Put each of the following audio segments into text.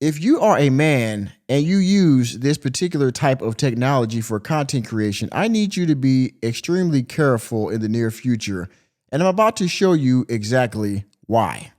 If you are a man and you use this particular type of technology for content creation, I need you to be extremely careful in the near future. And I'm about to show you exactly why.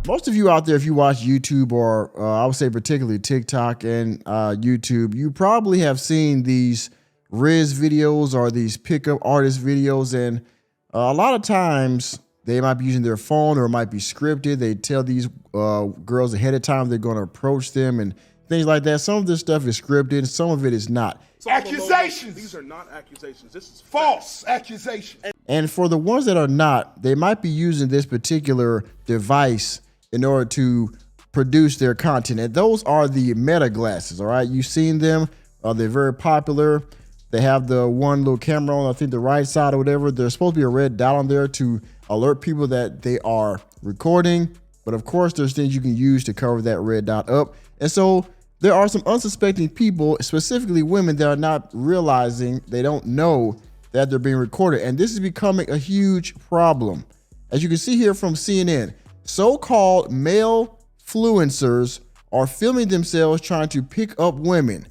Most of you out there, if you watch YouTube or I would say particularly TikTok and YouTube, you probably have seen these Riz videos or these pickup artist videos. And a lot of times they might be using their phone or it might be scripted. They tell these girls ahead of time they're going to approach them and things like that. Some of this stuff is scripted. Some of it is not. Accusations. These are not accusations. This is false accusation. And for the ones that are not, they might be using this particular device in order to produce their content. And those are the Meta glasses, all right? You've seen them. They're very popular. They have the one little camera on, I think, the right side or whatever. There's supposed to be a red dot on there to alert people that they are recording. But of course, there's things you can use to cover that red dot up. And so there are some unsuspecting people, specifically women, that are not realizing, they don't know that they're being recorded. And this is becoming a huge problem. As you can see here from CNN, so-called male influencers are filming themselves trying to pick up women.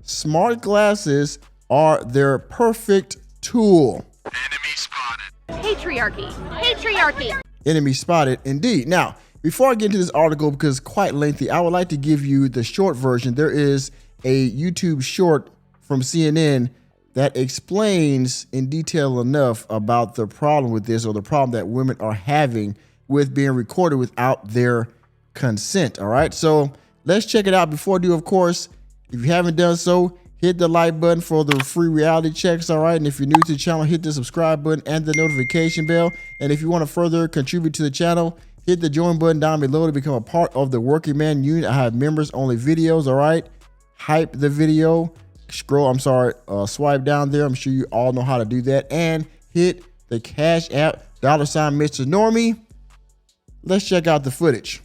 Smart glasses are their perfect tool. Enemy spotted. Patriarchy. Patriarchy. Enemy spotted, indeed. Now, before I get into this article, because it's quite lengthy, I would like to give you the short version. There is a YouTube short from CNN that explains in detail enough about the problem with this, or the problem that women are having with being recorded without their consent. All right, so let's check it out. Before I do, of course, if you haven't done so, hit the like button for the free reality checks. All right, and if you're new to the channel, hit the subscribe button and the notification bell. And if you want to further contribute to the channel, hit the join button down below to become a part of the Working Man Unit. I have members only videos. All right, hype the video, swipe down there. I'm sure you all know how to do that, and hit the Cash App $ Mr. Normie. Let's check out the footage.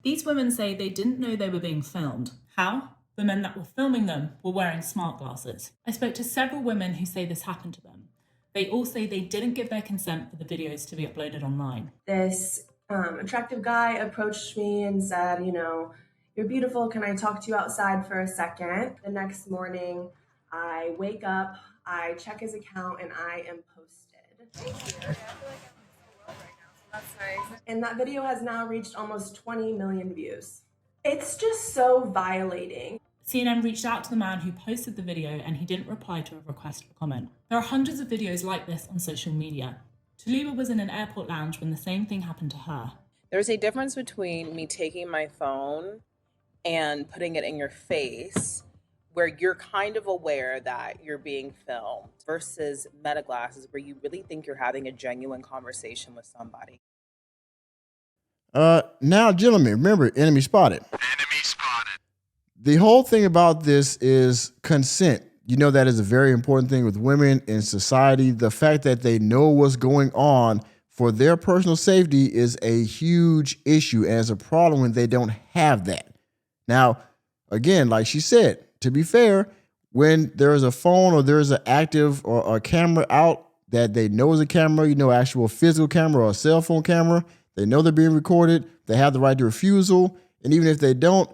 These women say they didn't know they were being filmed. How? The men that were filming them were wearing smart glasses. I spoke to several women who say this happened to them. They all say they didn't give their consent for the videos to be uploaded online. This attractive guy approached me and said, you know, "You're beautiful. Can I talk to you outside for a second?" The next morning, I wake up, I check his account, and I am posted. Thank you. I feel like I'm in the world right now, so that's nice. And that video has now reached almost 20 million views. It's just so violating. CNN reached out to the man who posted the video, and he didn't reply to a request for comment. There are hundreds of videos like this on social media. Taliba was in an airport lounge when the same thing happened to her. There's a difference between me taking my phone and putting it in your face, where you're kind of aware that you're being filmed, versus Meta glasses, where you really think you're having a genuine conversation with somebody. Now, gentlemen, remember, enemy spotted. Enemy spotted. The whole thing about this is consent. You know, that is a very important thing with women in society. The fact that they know what's going on for their personal safety is a huge issue, and it's a problem when they don't have that. Now, again, like she said, to be fair, when there is a phone or there is an active or a camera out that they know is a camera, you know, actual physical camera or a cell phone camera, they know they're being recorded, they have the right to refusal. And even if they don't,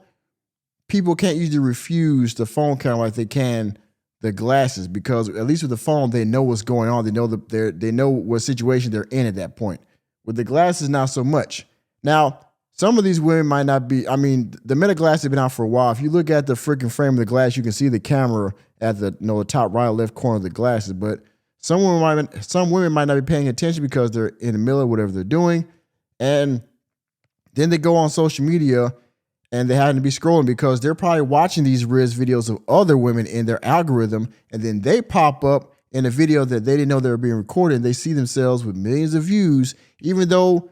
people can't usually refuse the phone camera like they can the glasses, because at least with the phone, they know what's going on. They know they know what situation they're in at that point. With the glasses, not so much. Now, some of these women might not be, I mean, the Meta glasses have been out for a while. If you look at the freaking frame of the glass, you can see the camera at the, you know, the top right or left corner of the glasses. But some women might not be paying attention because they're in the middle of whatever they're doing. And then they go on social media and they happen to be scrolling because they're probably watching these Riz videos of other women in their algorithm. And then they pop up in a video that they didn't know they were being recorded. And they see themselves with millions of views, even though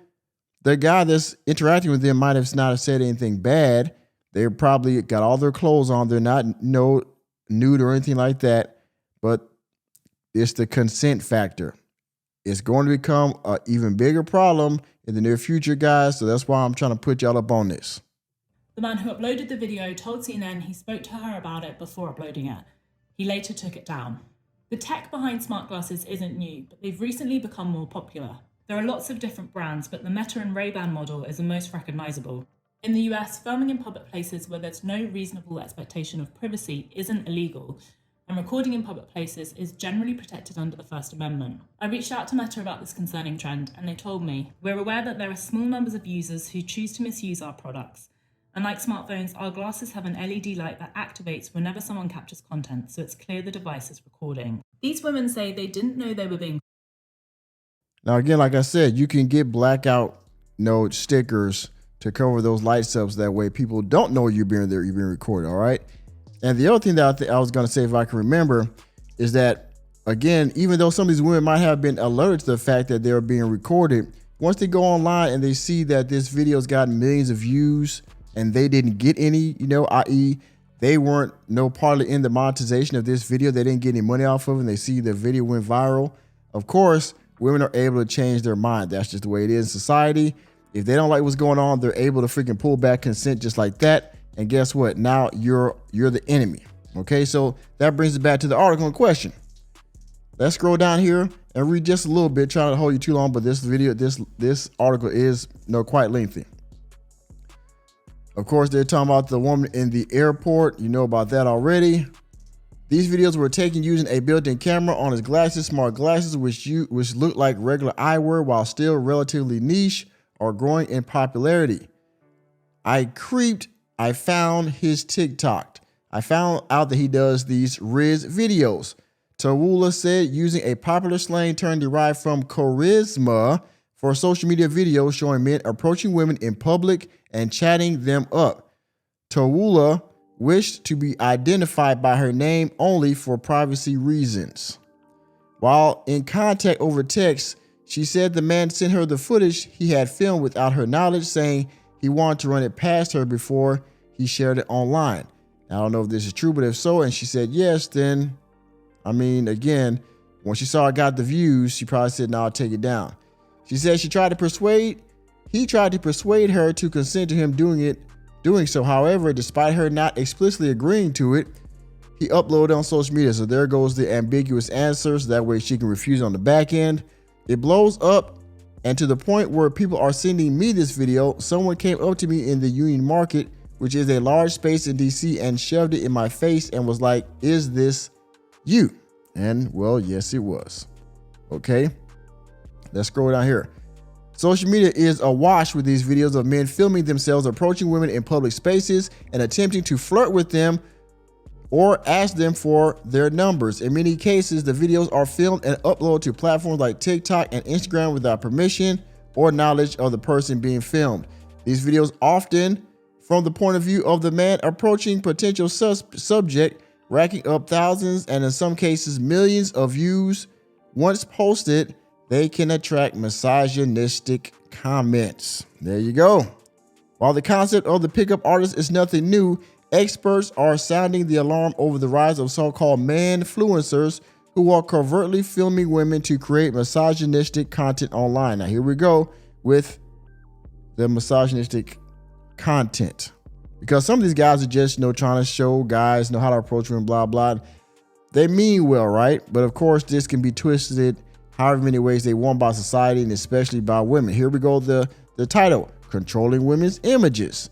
the guy that's interacting with them might have not have said anything bad. They probably got all their clothes on. They're not nude or anything like that. But it's the consent factor. It's going to become an even bigger problem in the near future, guys. So that's why I'm trying to put y'all up on this. The man who uploaded the video told CNN he spoke to her about it before uploading it. He later took it down. The tech behind smart glasses isn't new, but they've recently become more popular. There are lots of different brands, but the Meta and Ray-Ban model is the most recognizable. In the US, filming in public places where there's no reasonable expectation of privacy isn't illegal, and recording in public places is generally protected under the First Amendment. I reached out to Meta about this concerning trend, and they told me, "We're aware that there are small numbers of users who choose to misuse our products. Unlike smartphones, our glasses have an LED light that activates whenever someone captures content, so it's clear the device is recording." These women say they didn't know they were being... Now, again, like I said, you can get blackout stickers to cover those lights up so that way people don't know you're being recorded, all right? And the other thing that I was going to say, if I can remember, is that, again, even though some of these women might have been alerted to the fact that they're being recorded, once they go online and they see that this video's gotten millions of views and they didn't get any, i.e. they weren't partly in the monetization of this video, they didn't get any money off of it, and they see the video went viral, of course, women are able to change their mind. That's just the way it is in society. If they don't like what's going on, they're able to freaking pull back consent just like that. And guess what? Now you're the enemy. Okay, so that brings us back to the article in question. Let's scroll down here and read just a little bit, trying to hold you too long, but this article is quite lengthy. Of course, they're talking about the woman in the airport. You know about that already. These videos were taken using a built-in camera on his glasses, smart glasses, which look like regular eyewear while still relatively niche or growing in popularity. I found his TikTok. I found out that he does these Riz videos. Tawula said, using a popular slang term derived from charisma for social media videos showing men approaching women in public and chatting them up. Tawula wished to be identified by her name only for privacy reasons. While in contact over text, she said the man sent her the footage he had filmed without her knowledge, saying he wanted to run it past her before he shared it online. I don't know if this is true, but if so, and she said yes, then, again, when she saw I got the views, she probably said, no, I'll take it down. She said he tried to persuade her to consent to him doing so. However, despite her not explicitly agreeing to it, he uploaded on social media. So there goes the ambiguous answers. That way she can refuse on the back end. It blows up, and to the point where people are sending me this video. Someone came up to me in the Union Market, which is a large space in DC, and shoved it in my face and was like, "Is this you?" And well, yes, it was. Okay, let's scroll down here. Social media is awash with these videos of men filming themselves approaching women in public spaces and attempting to flirt with them or ask them for their numbers. In many cases, the videos are filmed and uploaded to platforms like TikTok and Instagram without permission or knowledge of the person being filmed. These videos often from the point of view of the man approaching potential subject, racking up thousands and in some cases millions of views. Once posted, they can attract misogynistic comments. There you go. While the concept of the pickup artist is nothing new, experts are sounding the alarm over the rise of so-called man-fluencers who are covertly filming women to create misogynistic content online. Now, here we go with the misogynistic content. Because some of these guys are just, trying to show guys how to approach women, blah, blah. They mean well, right? But of course, this can be twisted however many ways they want by society and especially by women. Here we go, the title, Controlling Women's Images.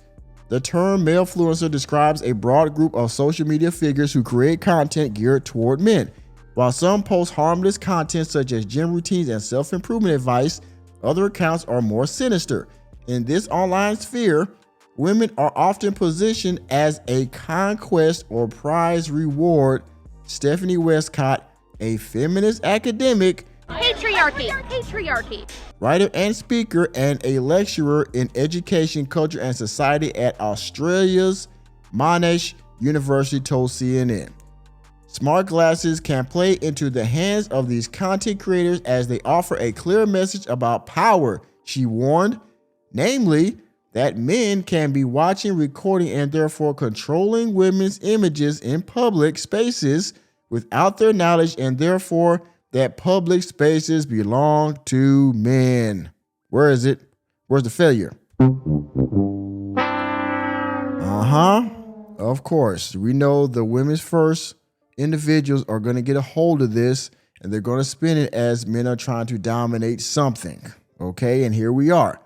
The term male-fluencer describes a broad group of social media figures who create content geared toward men. While some post harmless content such as gym routines and self-improvement advice, other accounts are more sinister. In this online sphere, women are often positioned as a conquest or prize reward. Stephanie Westcott, a feminist academic, Patriarchy. writer and speaker, and a lecturer in education, culture, and society at Australia's Monash University, told CNN. Smart glasses can play into the hands of these content creators as they offer a clear message about power, she warned, namely that men can be watching, recording, and therefore controlling women's images in public spaces without their knowledge, and therefore that public spaces belong to men. Where is it? Where's the failure? Of course. We know the women's first individuals are going to get a hold of this and they're going to spin it as men are trying to dominate something. Okay, and here we are.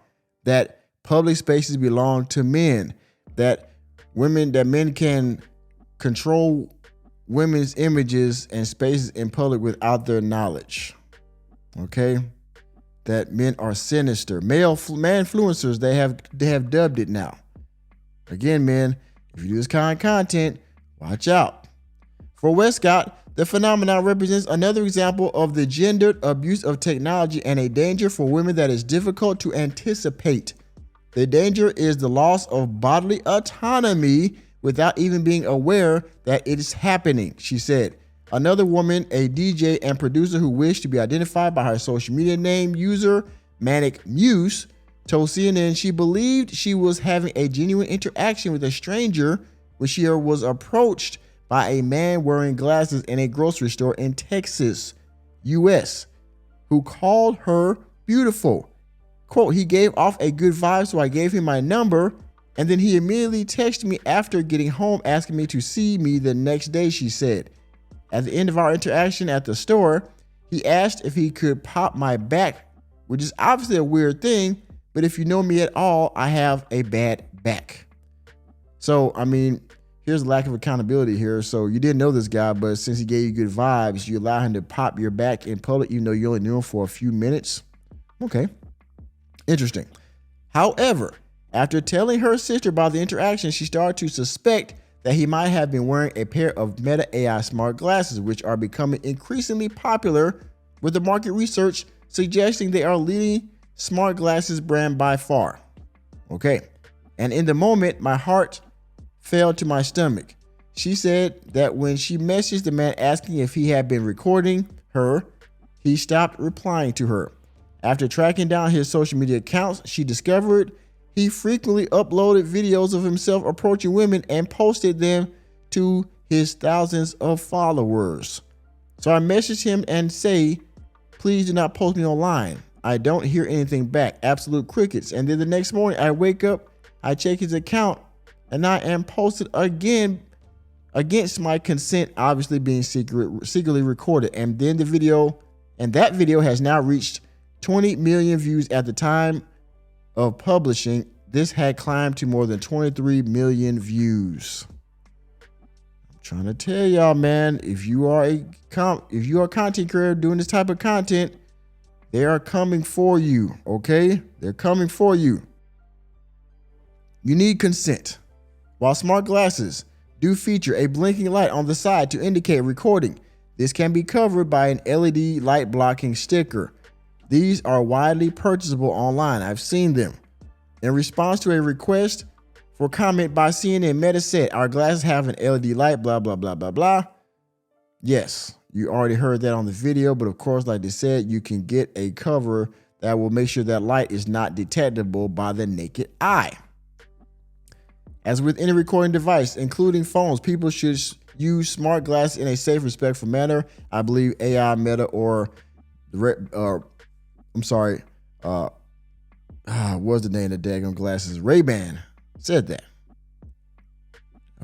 That public spaces belong to men. That men can control women's images and spaces in public without their knowledge. Okay, that men are sinister. Man-influencers, they have dubbed it now. Again, men, if you do this kind of content, watch out. For Westcott, the phenomenon represents another example of the gendered abuse of technology and a danger for women that is difficult to anticipate. The danger is the loss of bodily autonomy without even being aware that it is happening, she said. Another woman, a DJ and producer who wished to be identified by her social media name user, Manic Muse, told CNN she believed she was having a genuine interaction with a stranger when she was approached by a man wearing glasses in a grocery store in Texas, U.S., who called her beautiful. Quote, he gave off a good vibe, so I gave him my number, and then he immediately texted me after getting home asking me to see me the next day, she said. At the end of our interaction at the store, he asked if he could pop my back, which is obviously a weird thing, but if you know me at all, I have a bad back. So, I mean, here's a lack of accountability here. So you didn't know this guy, but since he gave you good vibes, you allow him to pop your back in public, even though you only knew him for a few minutes. Okay, interesting. However, after telling her sister about the interaction, she started to suspect that he might have been wearing a pair of Meta AI smart glasses, which are becoming increasingly popular, with the market research suggesting they are leading smart glasses brand by far. Okay, and in the moment, my heart fell to my stomach. She said that when she messaged the man asking if he had been recording her, he stopped replying to her. After tracking down his social media accounts, she discovered he frequently uploaded videos of himself approaching women and posted them to his thousands of followers. So I messaged him and say, please do not post me online. I don't hear anything back. Absolute crickets. And then the next morning I wake up, I check his account, and I am posted again against my consent, obviously being secretly recorded. And then that video has now reached 20 million views at the time of publishing. This had climbed to more than 23 million views. I'm trying to tell y'all, man, if you are a content creator doing this type of content, they are coming for you, okay? They're coming for you. You need consent. While smart glasses do feature a blinking light on the side to indicate recording, this can be covered by an LED light blocking sticker. These are widely purchasable online. I've seen them. In response to a request for comment by CNN, Meta said, our glasses have an LED light, blah, blah, blah, blah, blah. Yes, you already heard that on the video, but of course, like they said, you can get a cover that will make sure that light is not detectable by the naked eye. As with any recording device, including phones, people should use smart glasses in a safe, respectful manner. I believe AI, Meta, what's the name of the daggone glasses? Ray-Ban said that.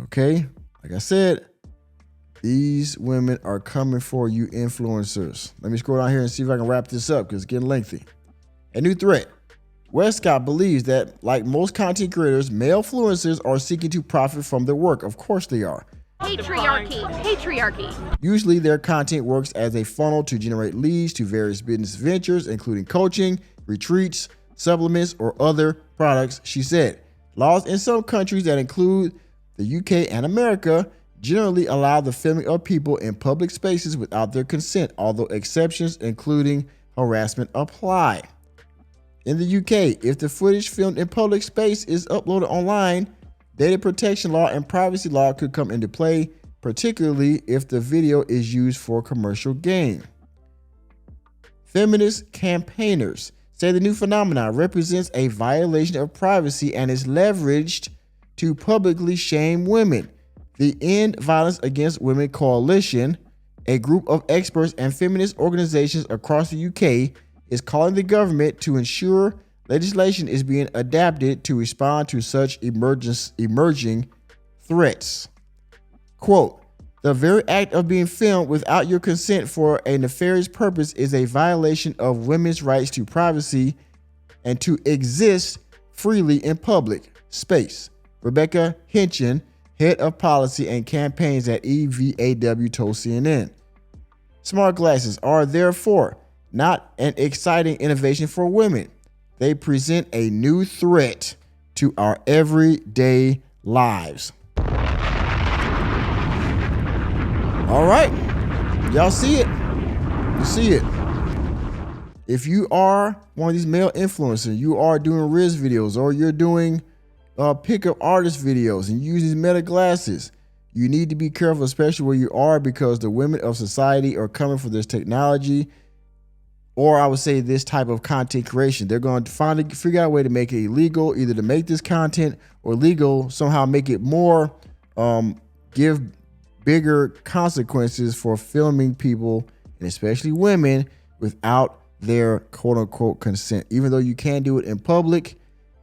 Okay, like I said, these women are coming for you influencers. Let me scroll down here and see if I can wrap this up because it's getting lengthy. A new threat. Westcott believes that, like most content creators, male influencers are seeking to profit from their work. Of course they are. Patriarchy. Usually their content works as a funnel to generate leads to various business ventures, including coaching, retreats, supplements, or other products, she said. Laws in some countries that include the UK and America generally allow the filming of people in public spaces without their consent, although exceptions, including harassment, apply. In the UK, if the footage filmed in public space is uploaded online, data protection law and privacy law could come into play, particularly if the video is used for commercial gain. Feminist campaigners say the new phenomenon represents a violation of privacy and is leveraged to publicly shame women. The End Violence Against Women Coalition, a group of experts and feminist organizations across the UK, is calling the government to ensure legislation is being adapted to respond to such emerging threats. Quote, The very act of being filmed without your consent for a nefarious purpose is a violation of women's rights to privacy and to exist freely in public space. Rebecca Hinchin, head of policy and campaigns at EVAW, told CNN. Smart glasses are therefore not an exciting innovation for women. They present a new threat to our everyday lives. All right. Y'all see it? You see it. If you are one of these male influencers, you are doing Riz videos, or you're doing pickup artist videos and using Meta glasses, you need to be careful, especially where you are, because the women of society are coming for this technology, or I would say this type of content creation. They're going to figure out a way to make it illegal, either to make this content, or legal, somehow make it more, give bigger consequences for filming people, and especially women, without their quote unquote consent. Even though you can do it in public,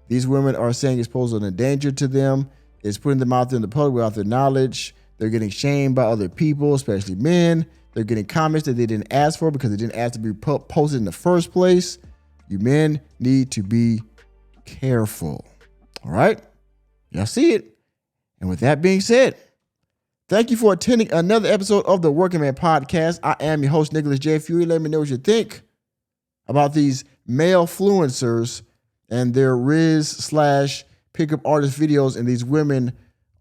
these women are saying it's posing a danger to them. It's putting them out there in the public without their knowledge. They're getting shamed by other people, especially men. They're getting comments that they didn't ask for because they didn't ask to be posted in the first place. You men need to be careful. All right? Y'all see it. And with that being said, thank you for attending another episode of the Working Man Podcast. I am your host, Nicholas J. Fury. Let me know what you think about these male influencers and their Riz/pickup artist videos, and these women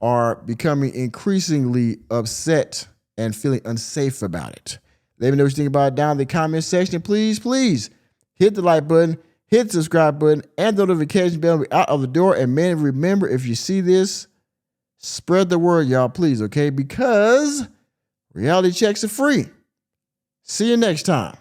are becoming increasingly upset and feeling unsafe about it. Let me know what you think about it down in the comment section. Please hit the like button, hit the subscribe button, and the notification bell. Be out of the door. And man, remember, if you see this, spread the word, y'all, please, okay? Because reality checks are free. See you next time.